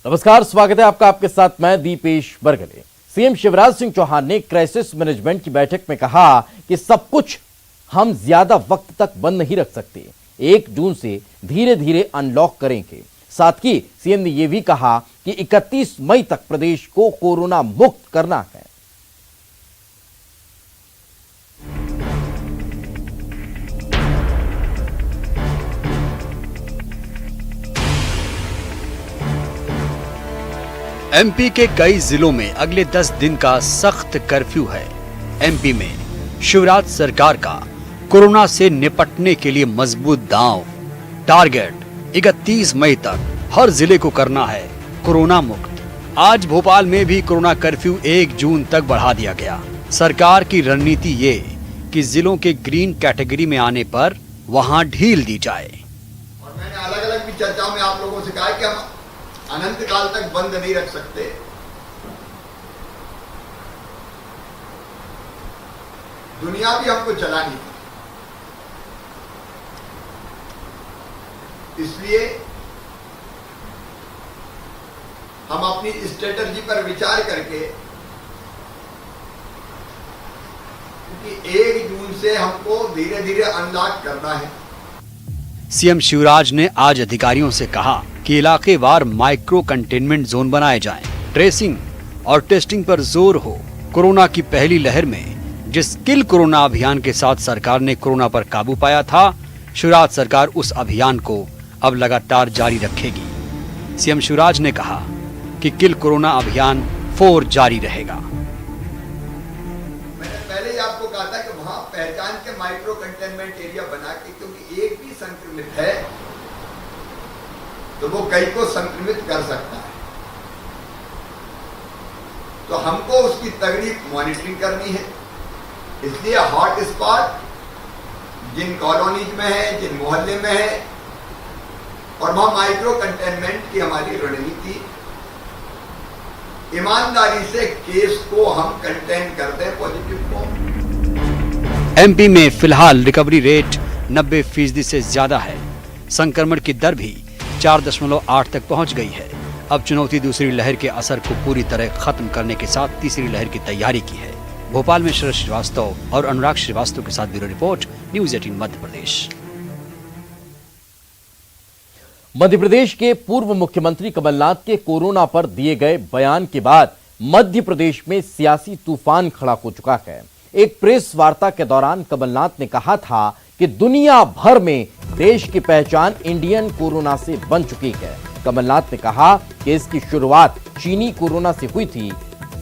नमस्कार, स्वागत है आपका। आपके साथ मैं दीपेश बरगले। सीएम शिवराज सिंह चौहान ने क्राइसिस मैनेजमेंट की बैठक में कहा कि सब कुछ हम ज्यादा वक्त तक बंद नहीं रख सकते, 1 जून से धीरे धीरे अनलॉक करेंगे। साथ ही सीएम ने यह भी कहा कि 31 मई तक प्रदेश को कोरोना मुक्त करना है। एमपी के कई जिलों में अगले 10 दिन का सख्त कर्फ्यू है। एमपी में शिवराज सरकार का कोरोना से निपटने के लिए मजबूत दांव। टारगेट 31 मई तक हर जिले को करना है कोरोना मुक्त। आज भोपाल में भी कोरोना कर्फ्यू 1 जून तक बढ़ा दिया गया। सरकार की रणनीति ये कि जिलों के ग्रीन कैटेगरी में आने पर वहां ढील दी जाए। और मैंने अलग अलग भी चर्चाओं में आप लोगों से कहा कि हम अनंत काल तक बंद नहीं रख सकते। दुनिया भी हमको चलानी है, इसलिए हम अपनी स्ट्रेटजी पर विचार करके, क्योंकि 1 जून से हमको धीरे धीरे अनलॉक करना है। सीएम शिवराज ने आज अधिकारियों से कहा कि इलाकेवार माइक्रो कंटेनमेंट जोन बनाए जाएं, ट्रेसिंग और टेस्टिंग पर जोर हो। कोरोना की पहली लहर में जिस किल कोरोना अभियान के साथ सरकार ने कोरोना पर काबू पाया था, शिवराज सरकार उस अभियान को अब लगातार जारी रखेगी। सीएम शिवराज ने कहा कि किल कोरोना अभियान 4 जारी रहेगा। मैंने पहले ही आपको कहा था कि वहां पहचान के माइक्रो कंटेनमेंट एरिया बना के, क्योंकि एक भी संक्रमित है तो वो कई को संक्रमित कर सकता है, तो हमको उसकी तगड़ी मॉनिटरिंग करनी है। इसलिए हॉट स्पॉट जिन कॉलोनीज में है, जिन मोहल्ले में है, और वहां माइक्रो कंटेनमेंट की हमारी रणनीति, ईमानदारी से केस को हम कंटेन कर दें, पॉजिटिव को। एमपी में फिलहाल रिकवरी रेट 90% से ज्यादा है। संक्रमण की दर भी 4.8 तक पहुंच गई है। अब चुनौती दूसरी लहर के असर को पूरी तरह खत्म करने के साथ तीसरी लहर की तैयारी की है। भोपाल में शरद श्रीवास्तव और अनुराग श्रीवास्तव के साथ bureau report, news 18 Madhya Pradesh. Madhya Pradesh के पूर्व मुख्यमंत्री कमलनाथ के कोरोना पर दिए गए बयान के बाद मध्य प्रदेश में सियासी तूफान खड़ा हो चुका है। एक प्रेस वार्ता के दौरान कमलनाथ ने कहा था कि दुनिया भर में देश की पहचान इंडियन कोरोना से बन चुकी है। कमलनाथ ने कहा कि इसकी शुरुआत चीनी कोरोना से हुई थी।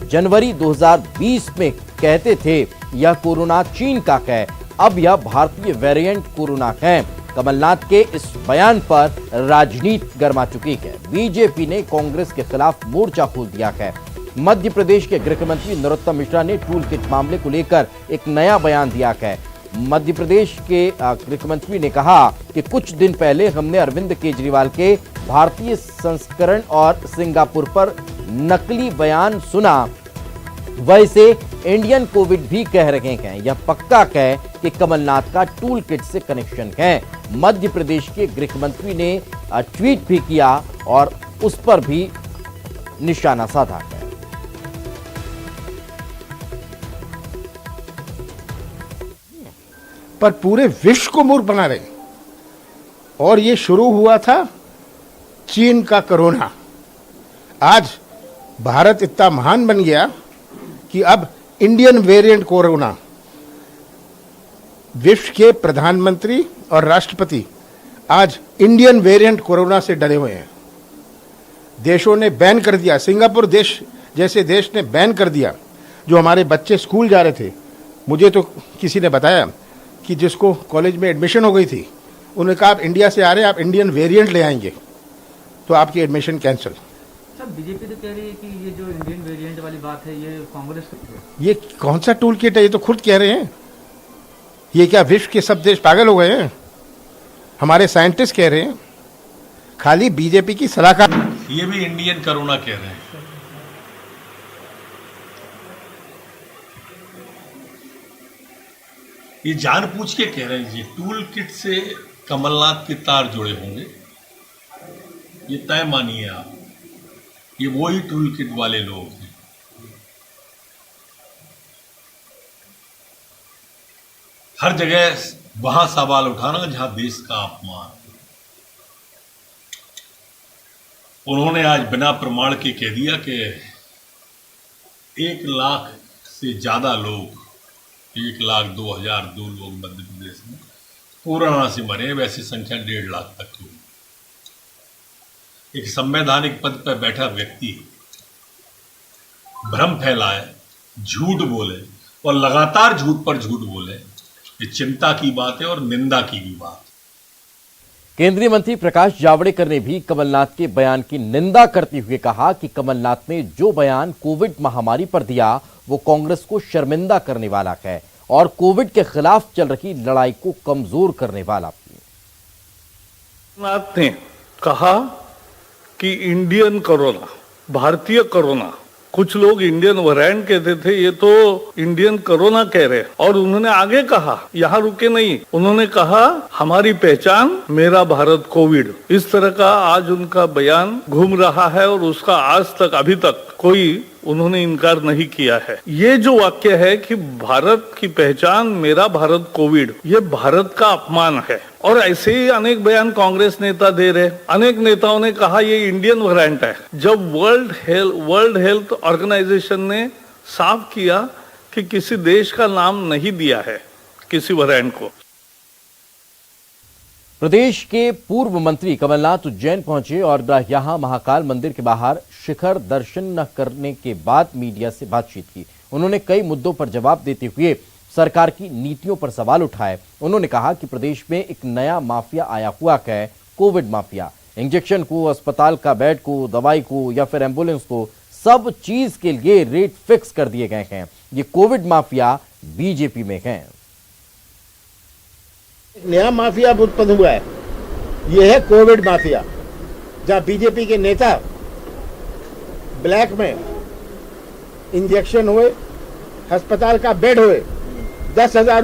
जनवरी 2020 में कहते थे यह कोरोना चीन का है, अब यह भारतीय वेरिएंट कोरोना है। कमलनाथ के इस बयान पर राजनीति गर्मा चुकी है। बीजेपी ने कांग्रेस के खिलाफ मोर्चा खोल दिया है। मध्य प्रदेश के गृह मंत्री नरोत्तम मिश्रा ने टूल किट मामले को लेकर एक नया बयान दिया है। मध्य प्रदेश के गृह मंत्री ने कहा कि कुछ दिन पहले हमने अरविंद केजरीवाल के भारतीय संस्करण और सिंगापुर पर नकली बयान सुना, वैसे इंडियन कोविड भी कह रहे हैं। यह पक्का है कि कमलनाथ का टूल किट से कनेक्शन है। मध्य प्रदेश के गृह मंत्री ने ट्वीट भी किया और उस पर भी निशाना साधा है। पर पूरे विश्व को मूर्ख बना रहे। और ये शुरू हुआ था चीन का कोरोना। आज भारत इतना महान बन गया कि अब इंडियन वेरिएंट कोरोना, विश्व के प्रधानमंत्री और राष्ट्रपति आज इंडियन वेरिएंट कोरोना से डरे हुए हैं। देशों ने बैन कर दिया, सिंगापुर देश जैसे देश ने बैन कर दिया। जो हमारे बच्चे स्कूल जा रहे थे, मुझे तो किसी ने बताया कि जिसको कॉलेज में एडमिशन हो गई थी, उन्होंने कहा आप इंडिया से आ रहे हैं, आप इंडियन वेरिएंट ले आएंगे तो आपकी एडमिशन कैंसिल। सर, बीजेपी तो कह रही है कि ये जो इंडियन वेरिएंट वाली बात है ये कांग्रेस का, ये कौन सा टूल किट है? ये तो खुद कह रहे हैं। ये क्या विश्व के सब देश पागल हो गए हैं? हमारे साइंटिस्ट कह रहे हैं, खाली बीजेपी की सलाहकार। ये भी इंडियन कोरोना कह रहे हैं। ये जानबूझ के कह रहे हैं। ये टूल किट से कमलनाथ के तार जुड़े होंगे, ये तय मानिए आप। ये वही टूल किट वाले लोग हैं। हर जगह वहां सवाल उठाना जहां देश का अपमान। उन्होंने आज बिना प्रमाण के कह दिया कि 1 लाख से ज्यादा लोग, 1,02,002 लोग मध्य प्रदेश में कोरोना से मरे। वैसे संख्या 1.5 लाख तक की। एक संवैधानिक पद पर बैठा व्यक्ति भ्रम फैलाए, झूठ बोले और लगातार झूठ पर झूठ बोले, ये चिंता की बात है और निंदा की भी बात। केंद्रीय मंत्री प्रकाश जावड़ेकर ने भी कमलनाथ के बयान की निंदा करते हुए कहा कि कमलनाथ ने जो बयान कोविड महामारी पर दिया वो कांग्रेस को शर्मिंदा करने वाला है और कोविड के खिलाफ चल रही लड़ाई को कमजोर करने वाला भी। कमलनाथ ने कहा कि इंडियन कोरोना, भारतीय कोरोना, कुछ लोग इंडियन वेरिएंट कहते थे, ये तो इंडियन कोरोना कह रहे हैं। और उन्होंने आगे कहा, यहाँ रुके नहीं, उन्होंने कहा हमारी पहचान मेरा भारत कोविड। इस तरह का आज उनका बयान घूम रहा है और उसका आज तक अभी तक कोई उन्होंने इनकार नहीं किया है। ये जो वाक्य है कि भारत की पहचान मेरा भारत कोविड, ये भारत का अपमान है। और ऐसे ही अनेक बयान कांग्रेस नेता दे रहे। अनेक नेताओं ने कहा ये इंडियन वेरिएंट है, जब वर्ल्ड हेल्थ ऑर्गेनाइजेशन ने साफ किया कि किसी देश का नाम नहीं दिया है किसी वेरिएंट को। प्रदेश के पूर्व मंत्री कमलनाथ उज्जैन पहुंचे और यहां महाकाल मंदिर के बाहर शिखर दर्शन न करने के बाद मीडिया से बातचीत की। उन्होंने कई मुद्दों पर जवाब देते हुए सरकार की नीतियों पर सवाल उठाए। उन्होंने कहा कि प्रदेश में एक नया माफिया आया हुआ है, कोविड माफिया। इंजेक्शन को, अस्पताल का बेड को, दवाई को या फिर एम्बुलेंस को, सब चीज के लिए रेट फिक्स कर दिए गए हैं। ये कोविड माफिया बीजेपी में है। नया माफिया उत्पन्न हुआ है, यह है कोविड माफिया, जहां बीजेपी के नेता ब्लैक में इंजेक्शन हुए, अस्पताल का बेड हुए, 10,000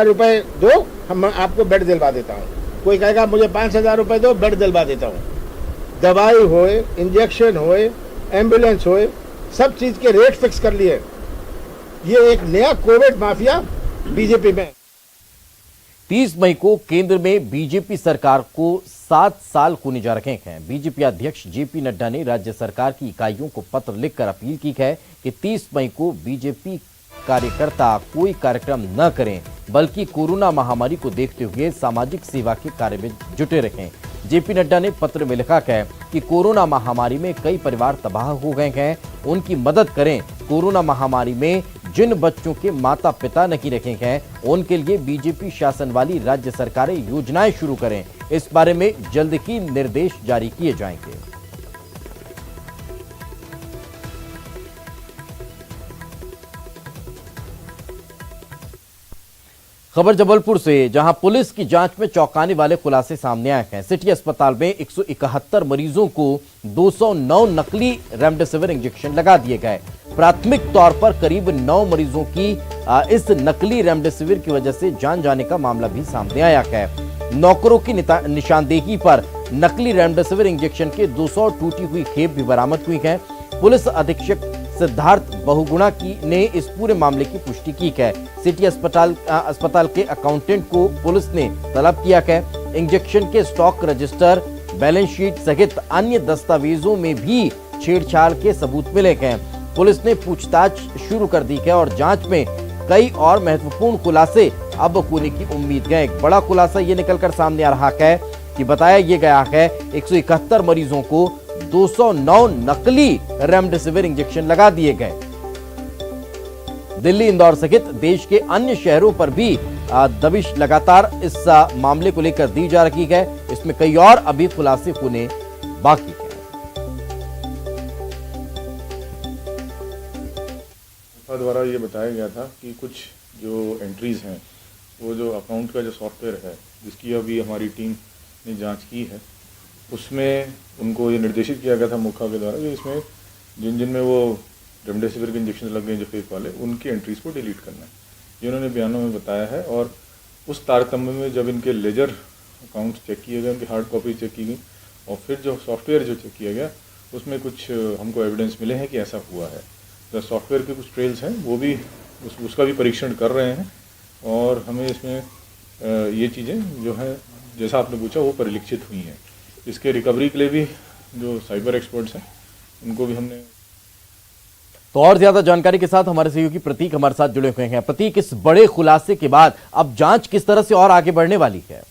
रुपए दो, हम आपको बेड दिलवा देता हूं। कोई कहेगा मुझे 5,000 रुपए दो, बेड दिलवा देता हूं। दवाई होए, इंजेक्शन होए, एम्बुलेंस होए, सब चीज के रेट फिक्स कर लिए। ये एक नया कोविड माफिया बीजेपी में। 30 मई को केंद्र में बीजेपी सरकार को 7 साल होने जा रहे हैं। बीजेपी अध्यक्ष जेपी नड्डा ने राज्य सरकार की इकाइयों को पत्र लिखकर अपील की है कि 30 मई को बीजेपी कार्यकर्ता कोई कार्यक्रम न करें, बल्कि कोरोना महामारी को देखते हुए सामाजिक सेवा के कार्य में जुटे रहें। जेपी नड्डा ने पत्र में लिखा है कि कोरोना महामारी में कई परिवार तबाह हो गए हैं, उनकी मदद करें। कोरोना महामारी में जिन बच्चों के माता पिता नहीं रखे हैं, उनके लिए बीजेपी शासन वाली राज्य सरकारें योजनाएं शुरू करें। इस बारे में जल्द ही निर्देश जारी किए जाएंगे। खबर जबलपुर से, जहां पुलिस की जांच में चौंकाने वाले खुलासे सामने आए हैं। सिटी अस्पताल में 171 मरीजों को 209 नकली रेमडेसिविर इंजेक्शन लगा दिए गए। प्राथमिक तौर पर करीब 9 मरीजों की इस नकली रेमडेसिविर की वजह से जान जाने का मामला भी सामने आया है। नौकरों की निशानदेही पर नकली रेमडेसिविर इंजेक्शन के 200 टूटी हुई खेप भी बरामद हुई है। पुलिस अधीक्षक सिद्धार्थ बहुगुणा ने इस पूरे मामले की पुष्टि की है। सिटी अस्पताल के अकाउंटेंट को पुलिस ने तलब किया है। इंजेक्शन के स्टॉक रजिस्टर, बैलेंस शीट सहित अन्य दस्तावेजों में भी छेड़छाड़ के सबूत मिले हैं। पुलिस ने पूछताछ शुरू कर दी है और जांच में कई और महत्वपूर्ण खुलासे अब होने की उम्मीद है। एक बड़ा खुलासा ये निकलकर सामने आ रहा है कि बताया ये गया है 171 मरीजों को 209 नकली रेमडेसिविर इंजेक्शन लगा दिए गए। दिल्ली, इंदौर सहित देश के अन्य शहरों पर भी दबिश लगातार इस मामले को लेकर दी जा रही है। इसमें कई और अभी खुलासे होने बाकी है। द्वारा ये बताया गया था कि कुछ जो एंट्रीज हैं, वो जो अकाउंट का जो सॉफ्टवेयर है जिसकी अभी हमारी टीम ने जांच की है, उसमें उनको ये निर्देशित किया गया था मुखा के द्वारा कि इसमें जिन में वो रेमडेसिविर के इंजेक्शन लग गए जो फेक वाले, उनकी एंट्रीज को डिलीट करना है, ये उन्होंने बयानों में बताया है। और उस तारतम्य में जब इनके लेजर अकाउंट चेक किए गए, उनकी हार्ड कॉपी चेक की गई और फिर जो सॉफ्टवेयर जो चेक किया गया, उसमें कुछ हमको एविडेंस मिले हैं कि ऐसा हुआ है। तो सॉफ्टवेयर के कुछ ट्रेल्स हैं, वो भी उसका भी परीक्षण कर रहे हैं और हमें इसमें ये चीज़ें जो है जैसा आपने पूछा वो परिलक्षित हुई हैं। इसके रिकवरी के लिए भी जो साइबर एक्सपर्ट्स हैं उनको भी हमने। तो और ज्यादा जानकारी के साथ हमारे सहयोगी प्रतीक हमारे साथ जुड़े हुए हैं। प्रतीक, इस बड़े खुलासे के बाद अब जांच किस तरह से और आगे बढ़ने वाली है?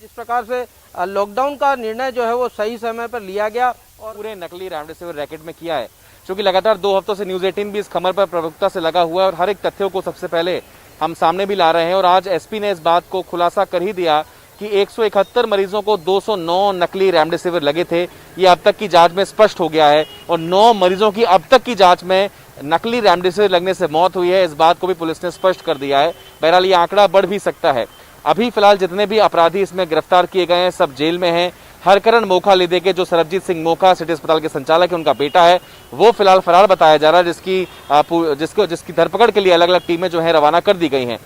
जिस प्रकार से लॉकडाउन का निर्णय जो है वो सही समय पर लिया गया और पूरे नकली रेमडेसिविर रैकेट में किया है, क्योंकि लगातार 2 हफ्तों से न्यूज़ 18 भी इस खबर पर प्रमुखता से लगा हुआ है और हर एक तथ्यों को सबसे पहले हम सामने भी ला रहे हैं। और आज एसपी ने इस बात को खुलासा कर ही दिया कि 171 मरीजों को 209 नकली रेमडेसिविर लगे थे। ये अब तक की जांच में स्पष्ट हो गया है और 9 मरीजों की अब तक की जांच में नकली रेमडेसिविर लगने से मौत हुई है। इस बात को भी पुलिस ने स्पष्ट कर दिया है। बहरहाल ये आंकड़ा बढ़ भी सकता है। अभी फिलहाल जितने भी अपराधी इसमें गिरफ्तार किए गए हैं सब जेल में हैं। हरकरण मोखा लिदे के जो सरबजीत सिंह मोखा सिटी अस्पताल के संचालक है, उनका बेटा है, वो फिलहाल फरार बताया जा रहा है, जिसकी धरपकड़ के लिए अलग अलग टीमें जो है रवाना कर दी गई हैं।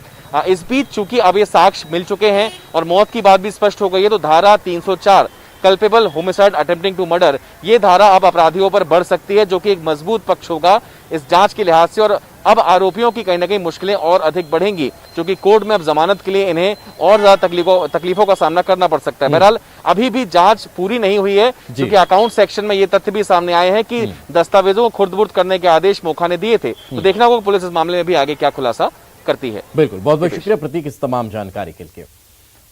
इस बीच चूंकि अब ये साक्ष्य मिल चुके हैं और मौत की बात भी स्पष्ट हो गई है, तो धारा 304 culpable homicide attempting to murder, ये धारा अब अपराधियों पर बढ़ सकती है, जो कि एक मजबूत पक्ष होगा इस जांच के लिहाज से। और अब आरोपियों की कहीं ना कहीं मुश्किलें और अधिक बढ़ेंगी, क्योंकि कोर्ट में अब जमानत के लिए इन्हें और ज्यादा तकलीफों का सामना करना पड़ सकता है। बहरहाल अभी भी जांच पूरी नहीं हुई है, क्योंकि अकाउंट सेक्शन में ये तथ्य भी सामने आए हैं कि दस्तावेजों को खुर्द-बुर्द करने के आदेश मोखा ने दिए थे। तो देखना होगा पुलिस इस मामले में भी आगे क्या खुलासा करती है। बिल्कुल, बहुत बहुत शुक्रिया प्रतीक इस तमाम जानकारी के लिए।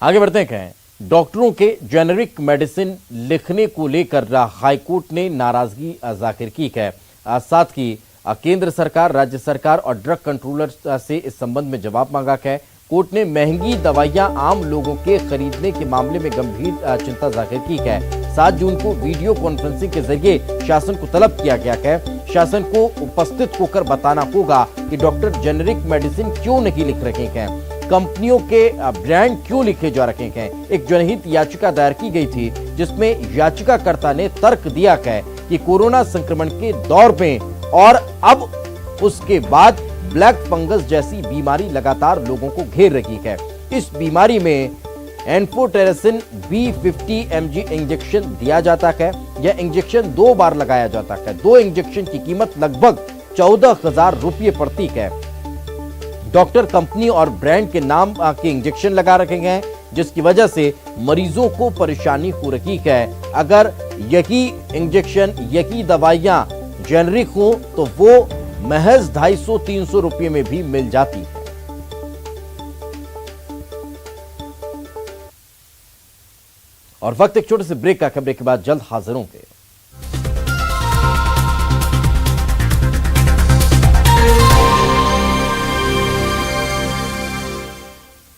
आगे बढ़ते हैं। डॉक्टरों के जेनेरिक मेडिसिन लिखने को लेकर हाईकोर्ट ने नाराजगी जाहिर की है। साथ ही केंद्र सरकार, राज्य सरकार और ड्रग कंट्रोलर से इस संबंध में जवाब मांगा है। कोर्ट ने महंगी दवाइयां आम लोगों के खरीदने के मामले में गंभीर चिंता जाहिर की है। 7 जून को वीडियो कॉन्फ्रेंसिंग के जरिए शासन को तलब किया गया है। शासन को उपस्थित होकर बताना होगा कि डॉक्टर जेनेरिक मेडिसिन क्यों नहीं लिख रहे हैं, कंपनियों के ब्रांड क्यों लिखे जा रहे हैं। एक जनहित याचिका दायर की गई थी, जिसमें याचिकाकर्ता ने तर्क दिया है कि कोरोना संक्रमण के दौर में और अब उसके बाद ब्लैक फंगस जैसी बीमारी लगातार लोगों को घेर रही है। इस बीमारी में एन्फोटेरेसिन B50 mg इंजेक्शन दिया जाता है। यह इंजेक्शन 2 बार लगाया जाता है। 2 इंजेक्शन की कीमत लगभग 14,000 रुपये पड़ती है। डॉक्टर कंपनी और ब्रांड के नाम के इंजेक्शन लगा रखे हैं, जिसकी वजह से मरीजों को परेशानी हो रही है। अगर यही इंजेक्शन, यही दवाइयां जेनरिक हो तो वो महज 250-300 रुपये में भी मिल जाती है। और वक्त एक छोटे से ब्रेक का, खबरें के बाद जल्द हाजिर होंगे।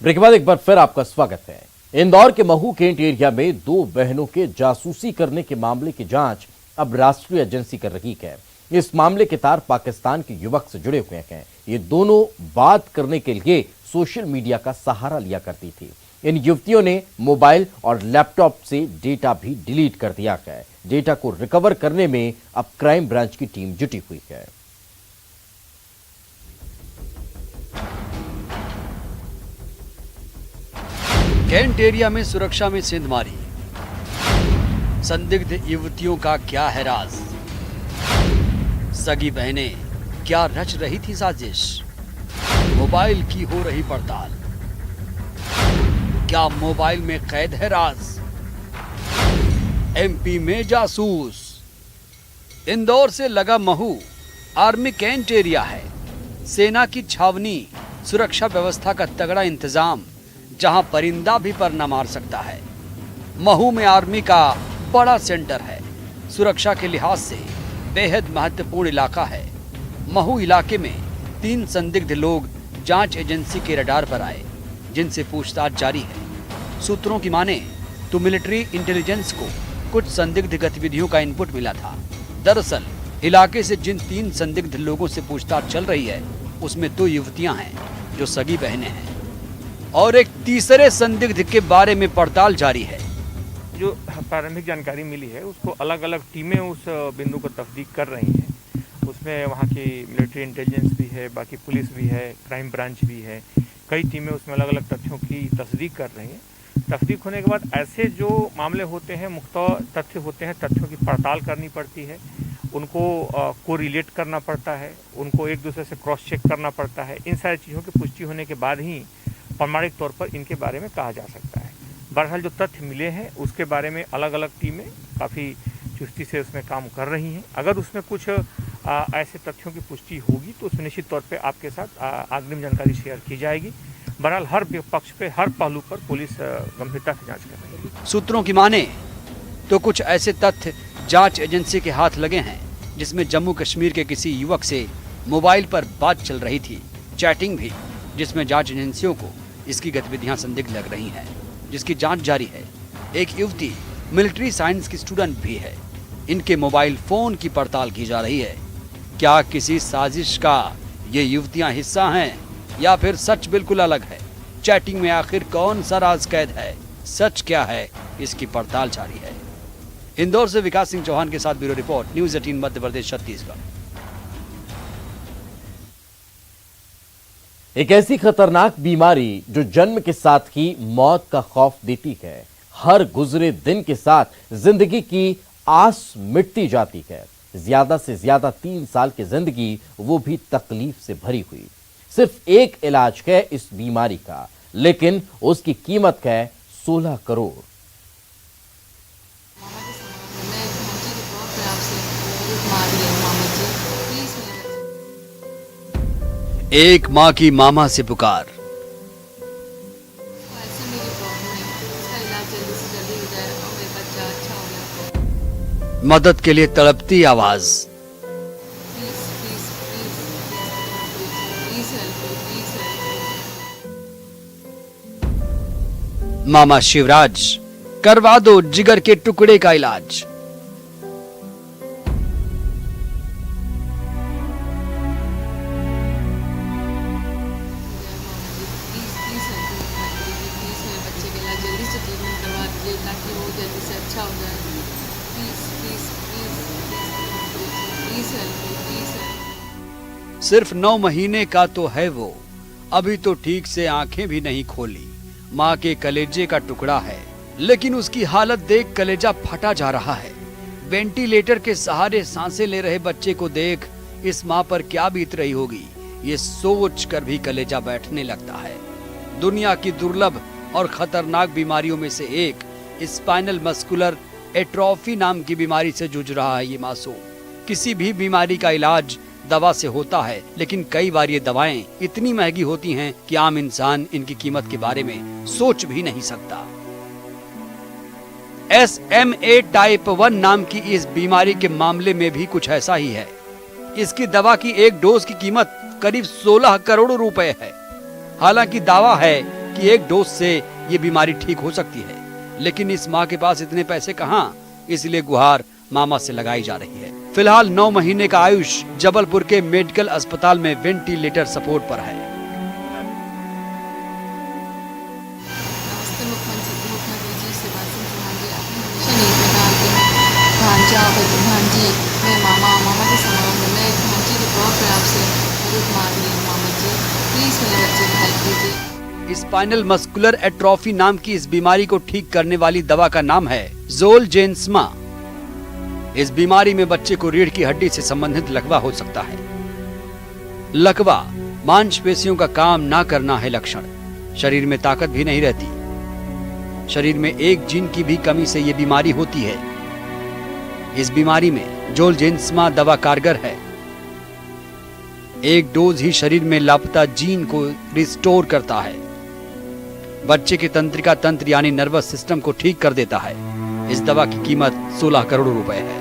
ब्रेक के बाद एक बार फिर आपका स्वागत है। इंदौर के महू कैंट एरिया में 2 बहनों के जासूसी करने के मामले की जांच अब राष्ट्रीय एजेंसी कर रही है। इस मामले के तार पाकिस्तान के युवक से जुड़े हुए हैं। ये दोनों बात करने के लिए सोशल मीडिया का सहारा लिया करती थी। इन युवतियों ने मोबाइल और लैपटॉप से डेटा भी डिलीट कर दिया है। डेटा को रिकवर करने में अब क्राइम ब्रांच की टीम जुटी हुई है। कैंट एरिया में सुरक्षा में सेंधमारी, संदिग्ध युवतियों का क्या है राज, सगी बहनें क्या रच रही थी साजिश, मोबाइल की हो रही पड़ताल, क्या मोबाइल में कैद है राज, एमपी में जासूस। इंदौर से लगा महू आर्मी कैंट एरिया है। सेना की छावनी, सुरक्षा व्यवस्था का तगड़ा इंतजाम, जहां परिंदा भी पर न मार सकता है। महू में आर्मी का बड़ा सेंटर है। सुरक्षा के लिहाज से बेहद महत्वपूर्ण इलाका है। महू इलाके में 3 संदिग्ध लोग जांच एजेंसी के रडार पर आए, जिनसे पूछताछ जारी है। सूत्रों की माने तो मिलिट्री इंटेलिजेंस को कुछ संदिग्ध गतिविधियों का इनपुट मिला था। दरअसल इलाके से जिन 3 संदिग्ध लोगों से पूछताछ चल रही है, उसमें 2 युवतियां हैं जो सगी बहनें हैं और एक तीसरे संदिग्ध के बारे में पड़ताल जारी है। जो प्रारंभिक जानकारी मिली है उसको अलग अलग टीमें उस बिंदु को तस्दीक कर रही हैं। उसमें वहाँ की मिलिट्री इंटेलिजेंस भी है, बाकी पुलिस भी है, क्राइम ब्रांच भी है। कई टीमें उसमें अलग अलग तथ्यों की तस्दीक कर रही हैं। तफ्तीक होने के बाद ऐसे जो मामले होते हैं, मुख्तवा तथ्य होते हैं, तथ्यों की पड़ताल करनी पड़ती है, उनको को रिलेट करना पड़ता है, उनको एक दूसरे से क्रॉस चेक करना पड़ता है। इन सारी चीज़ों की पुष्टि होने के बाद ही प्रमाणिक तौर पर इनके बारे में कहा जा सकता है। बहरहाल जो तथ्य मिले हैं उसके बारे में अलग अलग टीमें काफ़ी चुस्ती से उसमें काम कर रही हैं। अगर उसमें कुछ ऐसे तथ्यों की पुष्टि होगी तो उसमें निश्चित तौर पे आपके साथ अग्रिम जानकारी शेयर की जाएगी। बहरहाल हर पक्ष पे, हर पहलू पर पुलिस गंभीरता से जांच कर रही है। सूत्रों की माने तो कुछ ऐसे तथ्य जांच एजेंसी के हाथ लगे हैं जिसमें जम्मू कश्मीर के किसी युवक से मोबाइल पर बात चल रही थी, चैटिंग भी, जिसमें जांच एजेंसियों को इसकी गतिविधियां संदिग्ध लग रही हैं, जिसकी जांच जारी है। एक युवती मिलिट्री साइंस की स्टूडेंट भी है। इनके मोबाइल फोन की पड़ताल की जा रही है। क्या किसी साजिश का ये युवतियां हिस्सा हैं या फिर सच बिल्कुल अलग है? चैटिंग में आखिर कौन सा राज कैद है? सच क्या है? इसकी पड़ताल जारी है। इंदौर से विकास सिंह चौहान के साथ bureau report, news 18 Madhya Pradesh Chhattisgarh. एक ऐसी खतरनाक बीमारी जो जन्म के साथ ही मौत का खौफ देती है। हर गुजरे दिन के साथ जिंदगी की आस मिटती जाती है। ज्यादा से ज्यादा 3 साल की जिंदगी, वो भी तकलीफ से भरी हुई। सिर्फ एक इलाज है इस बीमारी का, लेकिन उसकी कीमत है 16 करोड़। एक माँ की मामा से पुकार। मदद के लिए तड़पती आवाज। मामा शिवराज, करवा दो जिगर के टुकड़े का इलाज। सिर्फ 9 महीने का तो है वो, अभी तो ठीक से आंखें भी नहीं खोली। माँ के कलेजे का टुकड़ा है, लेकिन उसकी हालत देख कलेजा फटा जा रहा है। वेंटिलेटर के सहारे सांसें ले रहे बच्चे को देख इस माँ पर क्या बीत रही होगी, ये सोच कर भी कलेजा बैठने लगता है। दुनिया की दुर्लभ और खतरनाक बीमारियों में से एक स्पाइनल मस्कुलर एट्रोफी नाम की बीमारी से जूझ रहा है ये मासूम। किसी भी बीमारी का इलाज दवा से होता है, लेकिन कई बार ये दवाएं इतनी महंगी होती हैं कि आम इंसान इनकी कीमत के बारे में सोच भी नहीं सकता। SMA टाइप 1 नाम की इस बीमारी के मामले में भी कुछ ऐसा ही है। इसकी दवा की एक डोज की कीमत करीब 16 करोड़ रुपए है। हालांकि दावा है कि एक डोज से ये बीमारी ठीक हो सकती है, लेकिन इस माँ के पास इतने पैसे कहाँ, इसलिए गुहार मामा से लगाई जा रही है। फिलहाल 9 महीने का आयुष जबलपुर के मेडिकल अस्पताल में वेंटिलेटर सपोर्ट पर है। स्पाइनल मस्कुलर एट्रोफी नाम की इस बीमारी को ठीक करने वाली दवा का नाम है जोलजेंस्मा। इस बीमारी में बच्चे को रीढ़ की हड्डी से संबंधित लकवा हो सकता है। लकवा मांसपेशियों का काम ना करना है लक्षण। शरीर में ताकत भी नहीं रहती। शरीर में एक जीन की भी कमी से ये बीमारी होती है। इस बीमारी में जोलजेंस्मा दवा कारगर है। एक डोज ही शरीर में लापता जीन को रिस्टोर करता है। बच्चे के तंत्रिका तंत्र यानी नर्वस सिस्टम को ठीक कर देता है। इस दवा की कीमत 16 करोड़ रुपए है।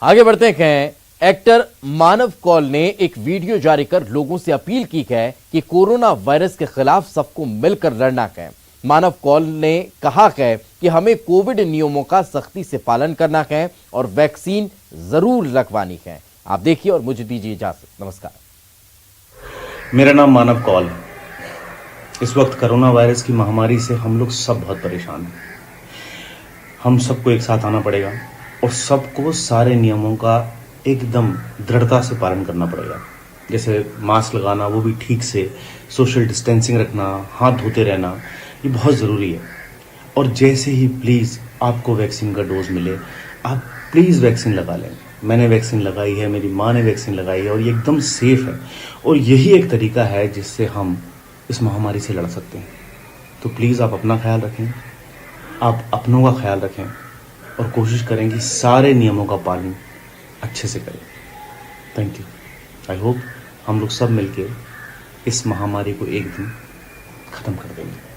आगे बढ़ते हैं। एक्टर मानव कौल ने एक वीडियो जारी कर लोगों से अपील की है कि कोरोना वायरस के खिलाफ सबको मिलकर लड़ना है। मानव कौल ने कहा है कि हमें कोविड नियमों का सख्ती से पालन करना है और वैक्सीन जरूर लगवानी है। आप देखिए और मुझे दीजिए इजाजत। नमस्कार। मेरा नाम मानव कौल है। इस वक्त कोरोना वायरस की महामारी से हम लोग सब बहुत परेशान हैं। हम सबको एक साथ आना पड़ेगा और सबको सारे नियमों का एकदम दृढ़ता से पालन करना पड़ेगा। जैसे मास्क लगाना, वो भी ठीक से, सोशल डिस्टेंसिंग रखना, हाथ धोते रहना, ये बहुत ज़रूरी है। और जैसे ही प्लीज़ आपको वैक्सीन का डोज मिले, आप प्लीज़ वैक्सीन लगा लें। मैंने वैक्सीन लगाई है, मेरी माँ ने वैक्सीन लगाई है और ये एकदम सेफ़ है और यही एक तरीका है जिससे हम इस महामारी से लड़ सकते हैं। तो प्लीज़ आप अपना ख्याल रखें, आप अपनों का ख्याल रखें और कोशिश करें कि सारे नियमों का पालन अच्छे से करें। Thank you. आई होप हम लोग सब मिलके इस महामारी को एक दिन ख़त्म कर देंगे।